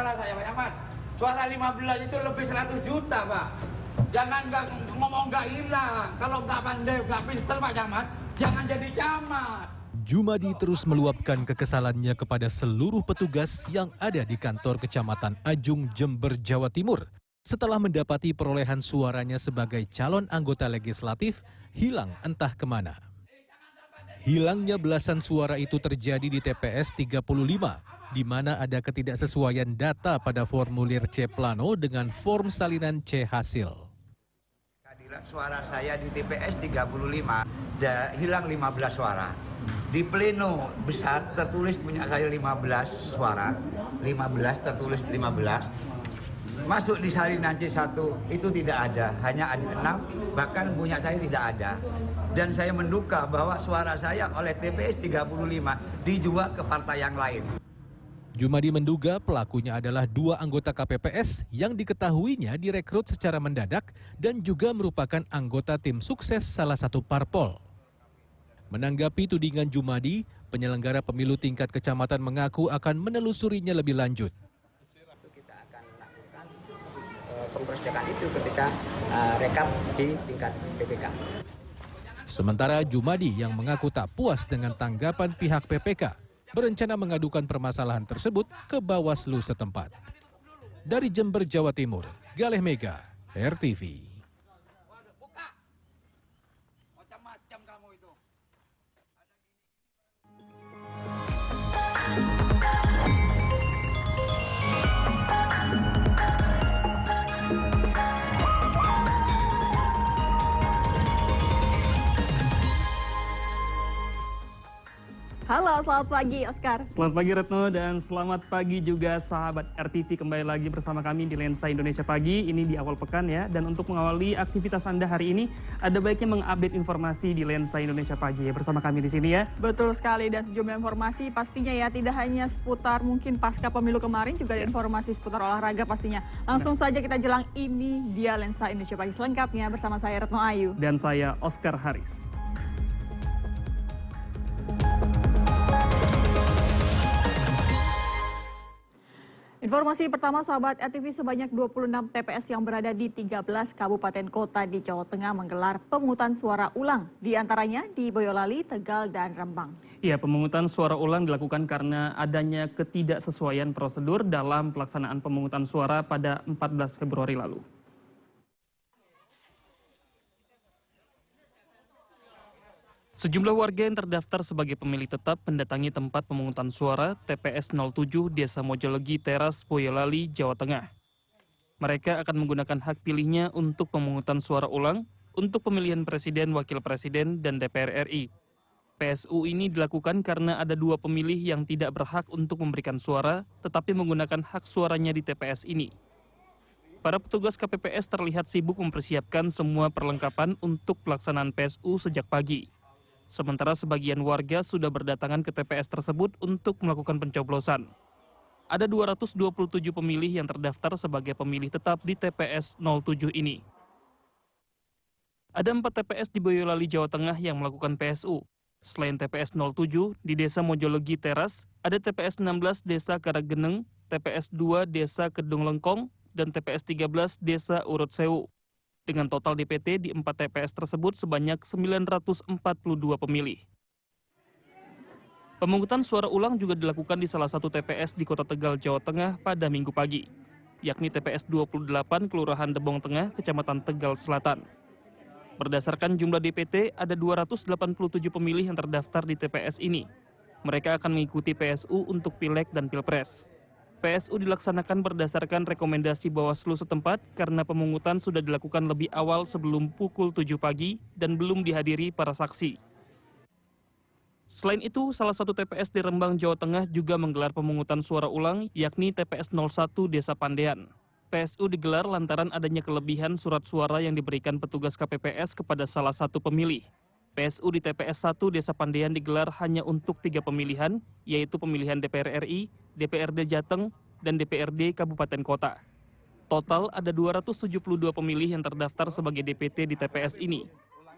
suara saya, Pak Ahmad. Suara 15 itu lebih 100 juta, Pak. Jangan ngomong nggak hilang. Kalau nggak pandai, nggak pinter, Pak Ahmad, jangan jadi camat. Jumadi terus meluapkan kekesalannya kepada seluruh petugas yang ada di kantor Kecamatan Ajung, Jember, Jawa Timur. Setelah mendapati perolehan suaranya sebagai calon anggota legislatif hilang entah kemana. Hilangnya belasan suara itu terjadi di TPS 35, di mana ada ketidaksesuaian data pada formulir C Plano dengan form salinan C hasil. Keadilan suara saya di TPS 35, hilang 15 suara. Di pleno besar tertulis punya saya 15 suara, 15 tertulis 15. Masuk di salinan C1 itu tidak ada, hanya ada 6, bahkan punya saya tidak ada. Dan saya menduga bahwa suara saya oleh TPS 35 dijual ke partai yang lain. Jumadi menduga pelakunya adalah 2 anggota KPPS yang diketahuinya direkrut secara mendadak dan juga merupakan anggota tim sukses salah satu parpol. Menanggapi tudingan Jumadi, penyelenggara pemilu tingkat kecamatan mengaku akan menelusurinya lebih lanjut. Kita akan melakukan pengprosesan itu ketika rekap di tingkat PPK. Sementara Jumadi yang mengaku tak puas dengan tanggapan pihak PPK, berencana mengadukan permasalahan tersebut ke Bawaslu setempat. Dari Jember, Jawa Timur, Galeh Mega, RTV. Macam-macam kamu itu. Halo, selamat pagi Oscar. Selamat pagi Retno dan selamat pagi juga sahabat RTV, kembali lagi bersama kami di Lensa Indonesia Pagi. Ini di awal pekan ya, dan untuk mengawali aktivitas Anda hari ini ada baiknya mengupdate informasi di Lensa Indonesia Pagi ya, bersama kami di sini ya. Betul sekali, dan sejumlah informasi pastinya ya, tidak hanya seputar mungkin pasca pemilu kemarin, juga ada informasi seputar olahraga pastinya. Langsung saja kita jelang, ini dia Lensa Indonesia Pagi selengkapnya bersama saya Retno Ayu. Dan saya Oscar Haris. Informasi pertama sahabat RTV, sebanyak 26 TPS yang berada di 13 kabupaten kota di Jawa Tengah menggelar pemungutan suara ulang, di antaranya di Boyolali, Tegal, dan Rembang. Iya, pemungutan suara ulang dilakukan karena adanya ketidaksesuaian prosedur dalam pelaksanaan pemungutan suara pada 14 Februari lalu. Sejumlah warga yang terdaftar sebagai pemilih tetap mendatangi tempat pemungutan suara TPS 07 Desa Mojolegi Teras, Boyolali, Jawa Tengah. Mereka akan menggunakan hak pilihnya untuk pemungutan suara ulang untuk pemilihan Presiden, Wakil Presiden, dan DPR RI. PSU ini dilakukan karena ada 2 pemilih yang tidak berhak untuk memberikan suara, tetapi menggunakan hak suaranya di TPS ini. Para petugas KPPS terlihat sibuk mempersiapkan semua perlengkapan untuk pelaksanaan PSU sejak pagi. Sementara sebagian warga sudah berdatangan ke TPS tersebut untuk melakukan pencoblosan. Ada 227 pemilih yang terdaftar sebagai pemilih tetap di TPS 07 ini. Ada 4 TPS di Boyolali, Jawa Tengah yang melakukan PSU. Selain TPS 07, di Desa Mojolegi Teras, ada TPS 16 Desa Karageneng, TPS 2 Desa Kedung Lengkong, dan TPS 13 Desa Urut Sewu. Dengan total DPT di 4 TPS tersebut sebanyak 942 pemilih. Pemungutan suara ulang juga dilakukan di salah satu TPS di Kota Tegal, Jawa Tengah pada Minggu pagi, yakni TPS 28 Kelurahan Debong Tengah, Kecamatan Tegal Selatan. Berdasarkan jumlah DPT, ada 287 pemilih yang terdaftar di TPS ini. Mereka akan mengikuti PSU untuk Pileg dan Pilpres. PSU dilaksanakan berdasarkan rekomendasi Bawaslu setempat karena pemungutan sudah dilakukan lebih awal sebelum pukul 7 pagi dan belum dihadiri para saksi. Selain itu, salah satu TPS di Rembang, Jawa Tengah juga menggelar pemungutan suara ulang, yakni TPS 01 Desa Pandean. PSU digelar lantaran adanya kelebihan surat suara yang diberikan petugas KPPS kepada salah satu pemilih. PSU di TPS 1 Desa Pandean digelar hanya untuk 3 pemilihan, yaitu pemilihan DPR RI, DPRD Jateng, dan DPRD Kabupaten Kota. Total ada 272 pemilih yang terdaftar sebagai DPT di TPS ini.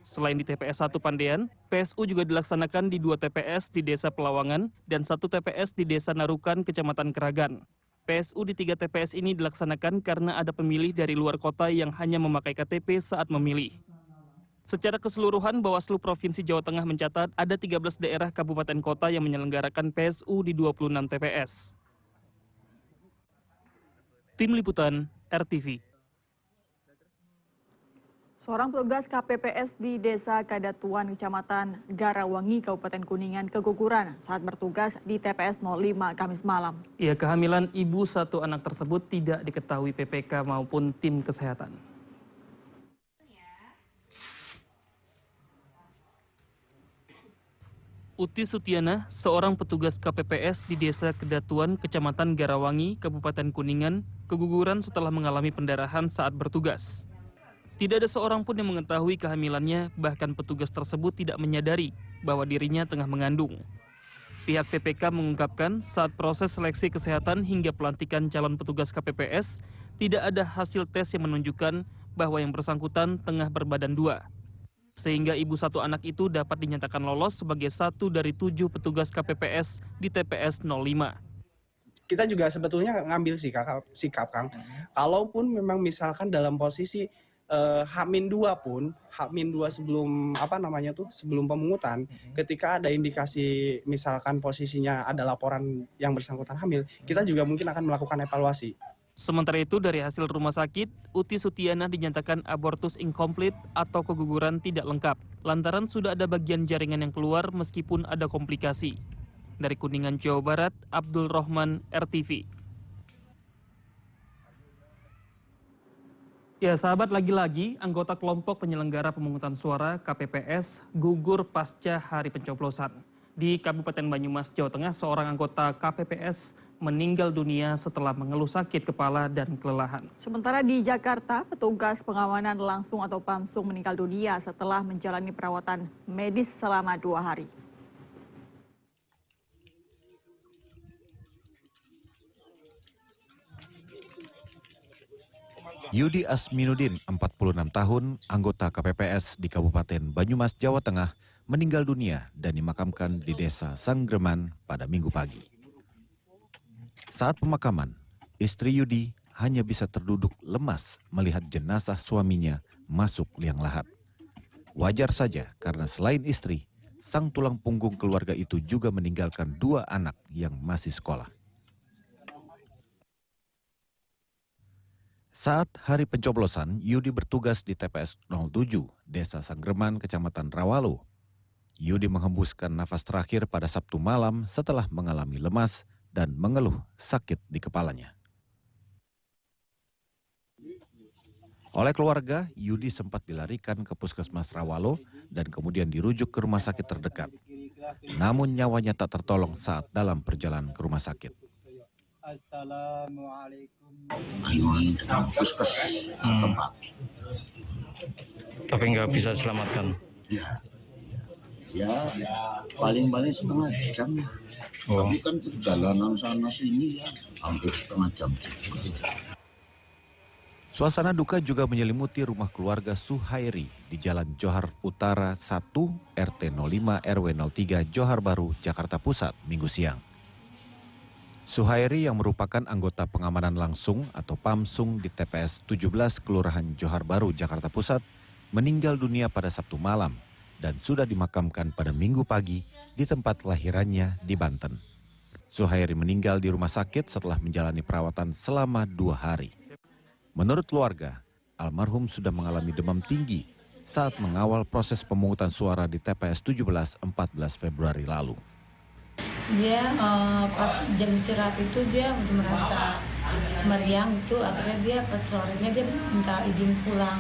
Selain di TPS 1 Pandean, PSU juga dilaksanakan di 2 TPS di Desa Pelawangan dan 1 TPS di Desa Narukan, Kecamatan Keragan. PSU di 3 TPS ini dilaksanakan karena ada pemilih dari luar kota yang hanya memakai KTP saat memilih. Secara keseluruhan, Bawaslu Provinsi Jawa Tengah mencatat ada 13 daerah kabupaten kota yang menyelenggarakan PSU di 26 TPS. Tim Liputan, RTV. Seorang petugas KPPS di Desa Kadatuan, Kecamatan Garawangi, Kabupaten Kuningan keguguran saat bertugas di TPS 05 Kamis malam. Ya, kehamilan ibu satu anak tersebut tidak diketahui PPK maupun tim kesehatan. Uti Sutiana, seorang petugas KPPS di Desa Kedatuan, Kecamatan Garawangi, Kabupaten Kuningan, keguguran setelah mengalami pendarahan saat bertugas. Tidak ada seorang pun yang mengetahui kehamilannya, bahkan petugas tersebut tidak menyadari bahwa dirinya tengah mengandung. Pihak PPK mengungkapkan saat proses seleksi kesehatan hingga pelantikan calon petugas KPPS, tidak ada hasil tes yang menunjukkan bahwa yang bersangkutan tengah berbadan 2. Sehingga ibu satu anak itu dapat dinyatakan lolos sebagai satu dari 7 petugas KPPS di TPS 05. Kita juga sebetulnya ngambil sikap, Kang. Kalaupun memang misalkan dalam posisi H-2 pun, H-2 sebelum sebelum pemungutan, ketika ada indikasi misalkan posisinya ada laporan yang bersangkutan hamil, kita juga mungkin akan melakukan evaluasi. Sementara itu dari hasil rumah sakit, Uti Sutiana dinyatakan abortus incomplete atau keguguran tidak lengkap, lantaran sudah ada bagian jaringan yang keluar meskipun ada komplikasi. Dari Kuningan, Jawa Barat, Abdul Rohman, RTV. Ya, sahabat, lagi-lagi anggota kelompok penyelenggara pemungutan suara KPPS gugur pasca hari pencoblosan. Di Kabupaten Banyumas, Jawa Tengah, seorang anggota KPPS meninggal dunia setelah mengeluh sakit kepala dan kelelahan. Sementara di Jakarta, petugas pengamanan langsung atau PAMSUM meninggal dunia setelah menjalani perawatan medis selama 2 hari. Yudi Asminuddin, 46 tahun, anggota KPPS di Kabupaten Banyumas, Jawa Tengah, meninggal dunia dan dimakamkan di Desa Sanggreman pada Minggu pagi. Saat pemakaman, istri Yudi hanya bisa terduduk lemas melihat jenazah suaminya masuk liang lahat. Wajar saja karena selain istri, sang tulang punggung keluarga itu juga meninggalkan 2 anak yang masih sekolah. Saat hari pencoblosan, Yudi bertugas di TPS 07, Desa Sanggreman, Kecamatan Rawalo. Yudi menghembuskan nafas terakhir pada Sabtu malam setelah mengalami lemas dan mengeluh sakit di kepalanya. Oleh keluarga, Yudi sempat dilarikan ke Puskesmas Rawalo dan kemudian dirujuk ke rumah sakit terdekat. Namun nyawanya tak tertolong saat dalam perjalanan ke rumah sakit. Assalamualaikum. Puskes tempat. Tapi nggak bisa selamatkan. Ya, paling-paling setengah jam. Tapi kan perjalanan sana sini ya hampir setengah jam. Suasana duka juga menyelimuti rumah keluarga Suhairi di Jalan Johar Utara 1, RT 05 RW 03 Johar Baru, Jakarta Pusat, Minggu siang. Suhairi yang merupakan anggota pengamanan langsung atau PAMSUM di TPS 17 Kelurahan Johar Baru, Jakarta Pusat, meninggal dunia pada Sabtu malam dan sudah dimakamkan pada Minggu pagi di tempat kelahirannya di Banten. Suhairi meninggal di rumah sakit setelah menjalani perawatan selama 2 hari. Menurut keluarga, almarhum sudah mengalami demam tinggi saat mengawal proses pemungutan suara di TPS 17 14 Februari lalu. Dia pas jam istirahat itu dia merasa meriang itu, akhirnya dia pas sorenya dia minta izin pulang.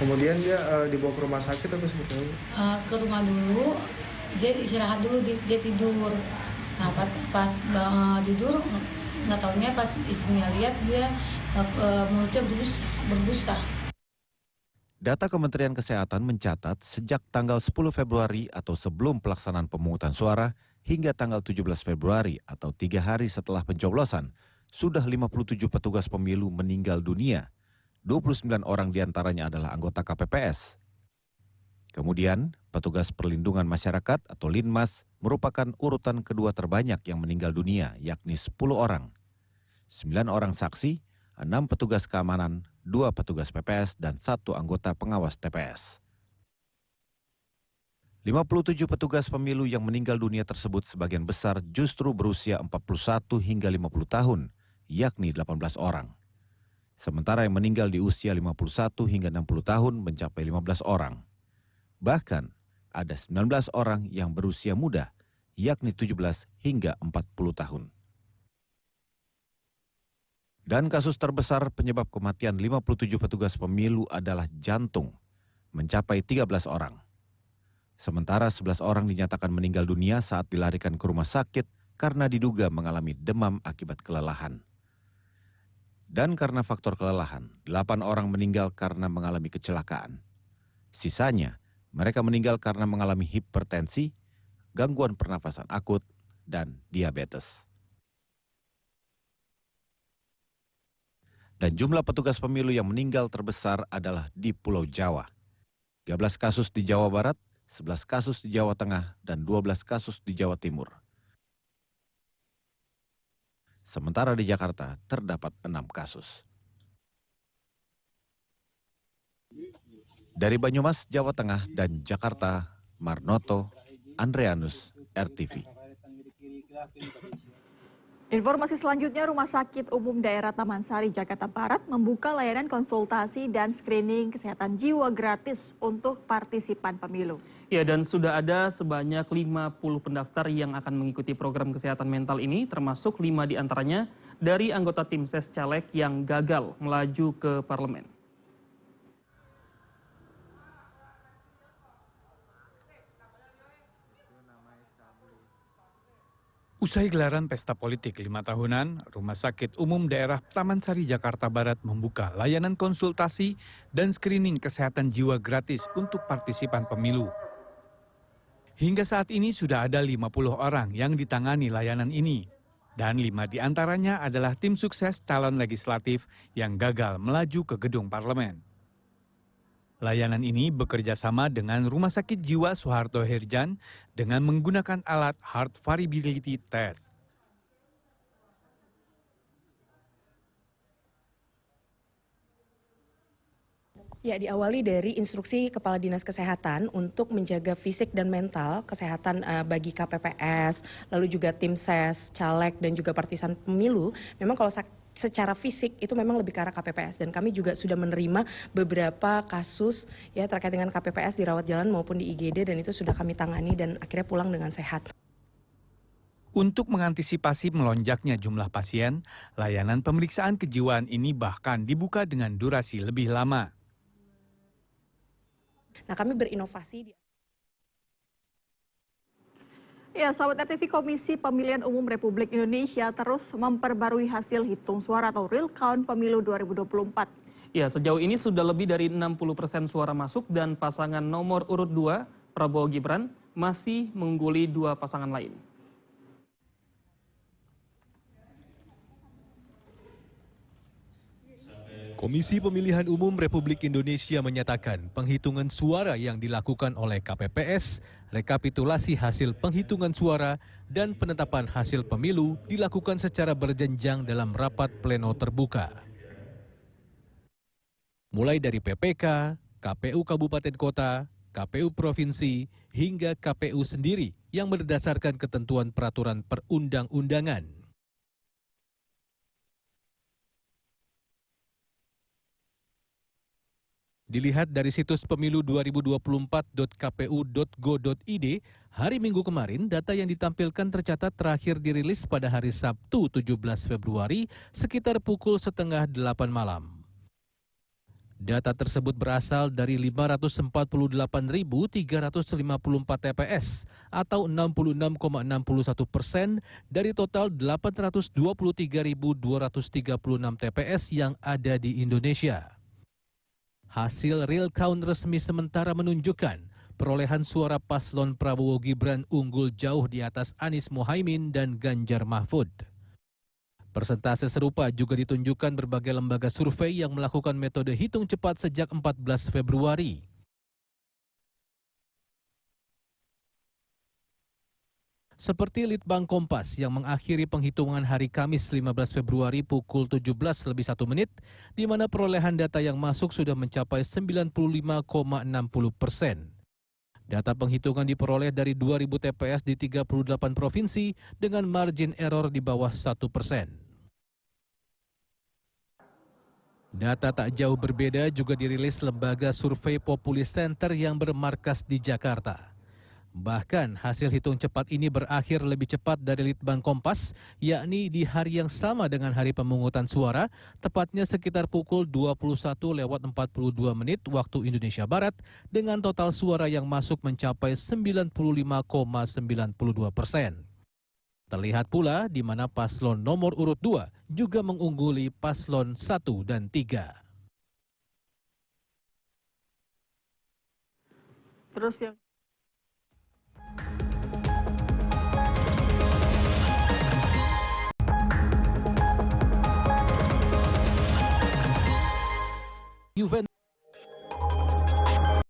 Kemudian dia dibawa ke rumah sakit atau seperti apa? Ke rumah dulu, dia istirahat dulu, dia tidur. Nah pas tidur, nggak taunya pas istrinya lihat dia mulutnya berbusa. Data Kementerian Kesehatan mencatat sejak tanggal 10 Februari atau sebelum pelaksanaan pemungutan suara hingga tanggal 17 Februari atau 3 hari setelah pencoblosan, sudah 57 petugas pemilu meninggal dunia. 29 orang diantaranya adalah anggota KPPS. Kemudian, petugas perlindungan masyarakat atau Linmas merupakan urutan kedua terbanyak yang meninggal dunia, yakni 10 orang. 9 orang saksi, 6 petugas keamanan, 2 petugas PPS, dan 1 anggota pengawas TPS. 57 petugas pemilu yang meninggal dunia tersebut sebagian besar justru berusia 41 hingga 50 tahun, yakni 18 orang. Sementara yang meninggal di usia 51 hingga 60 tahun mencapai 15 orang. Bahkan ada 19 orang yang berusia muda, yakni 17 hingga 40 tahun. Dan kasus terbesar penyebab kematian 57 petugas pemilu adalah jantung, mencapai 13 orang. Sementara 11 orang dinyatakan meninggal dunia saat dilarikan ke rumah sakit karena diduga mengalami demam akibat kelelahan. Dan karena faktor kelelahan, 8 orang meninggal karena mengalami kecelakaan. Sisanya, mereka meninggal karena mengalami hipertensi, gangguan pernafasan akut, dan diabetes. Dan jumlah petugas pemilu yang meninggal terbesar adalah di Pulau Jawa. 13 kasus di Jawa Barat, 11 kasus di Jawa Tengah, dan 12 kasus di Jawa Timur. Sementara di Jakarta terdapat 6 kasus. Dari Banyumas, Jawa Tengah, dan Jakarta, Marnoto, Andreanus, RTV. Informasi selanjutnya, Rumah Sakit Umum Daerah Taman Sari, Jakarta Barat membuka layanan konsultasi dan screening kesehatan jiwa gratis untuk partisipan pemilu. Ya, dan sudah ada sebanyak 50 pendaftar yang akan mengikuti program kesehatan mental ini, termasuk 5 diantaranya dari anggota tim ses caleg yang gagal melaju ke parlemen. Usai gelaran pesta politik 5 tahunan, Rumah Sakit Umum Daerah Taman Sari, Jakarta Barat membuka layanan konsultasi dan screening kesehatan jiwa gratis untuk partisipan pemilu. Hingga saat ini sudah ada 50 orang yang ditangani layanan ini. Dan 5 diantaranya adalah tim sukses calon legislatif yang gagal melaju ke gedung parlemen. Layanan ini bekerja sama dengan Rumah Sakit Jiwa Soeharto Herjan dengan menggunakan alat Heart Variability Test. Ya, diawali dari instruksi Kepala Dinas Kesehatan untuk menjaga fisik dan mental kesehatan bagi KPPS, lalu juga tim ses, caleg, dan juga partisan pemilu. Memang kalau secara fisik itu memang lebih ke arah KPPS, dan kami juga sudah menerima beberapa kasus ya terkait dengan KPPS di rawat jalan maupun di IGD, dan itu sudah kami tangani dan akhirnya pulang dengan sehat. Untuk mengantisipasi melonjaknya jumlah pasien, layanan pemeriksaan kejiwaan ini bahkan dibuka dengan durasi lebih lama. Nah, kami berinovasi. Ya, sahabat RTV, Komisi Pemilihan Umum Republik Indonesia terus memperbarui hasil hitung suara atau real count pemilu 2024. Ya, sejauh ini sudah lebih dari 60% suara masuk dan pasangan nomor urut 2, Prabowo Gibran, masih mengungguli 2 pasangan lain. Komisi Pemilihan Umum Republik Indonesia menyatakan penghitungan suara yang dilakukan oleh KPPS, rekapitulasi hasil penghitungan suara, dan penetapan hasil pemilu dilakukan secara berjenjang dalam rapat pleno terbuka. Mulai dari PPK, KPU Kabupaten Kota, KPU Provinsi, hingga KPU sendiri yang berdasarkan ketentuan peraturan perundang-undangan. Dilihat dari situs pemilu2024.kpu.go.id, hari Minggu kemarin data yang ditampilkan tercatat terakhir dirilis pada hari Sabtu 17 Februari sekitar pukul 7:30 malam. Data tersebut berasal dari 548.354 TPS atau 66,61% dari total 823.236 TPS yang ada di Indonesia. Hasil real count resmi sementara menunjukkan perolehan suara paslon Prabowo Gibran unggul jauh di atas Anies Mohaimin dan Ganjar Mahfud. Persentase serupa juga ditunjukkan berbagai lembaga survei yang melakukan metode hitung cepat sejak 14 Februari. Seperti Litbang Kompas yang mengakhiri penghitungan hari Kamis 15 Februari pukul 17:01, di mana perolehan data yang masuk sudah mencapai 95,60%. Data penghitungan diperoleh dari 2.000 TPS di 38 provinsi dengan margin error di bawah 1%. Data tak jauh berbeda juga dirilis lembaga survei Populi Center yang bermarkas di Jakarta. Bahkan hasil hitung cepat ini berakhir lebih cepat dari Litbang Kompas, yakni di hari yang sama dengan hari pemungutan suara, tepatnya sekitar pukul 21:42 waktu Indonesia Barat, dengan total suara yang masuk mencapai 95,92%. Terlihat pula di mana paslon nomor urut 2 juga mengungguli paslon 1 dan 3. Terus yang Juventus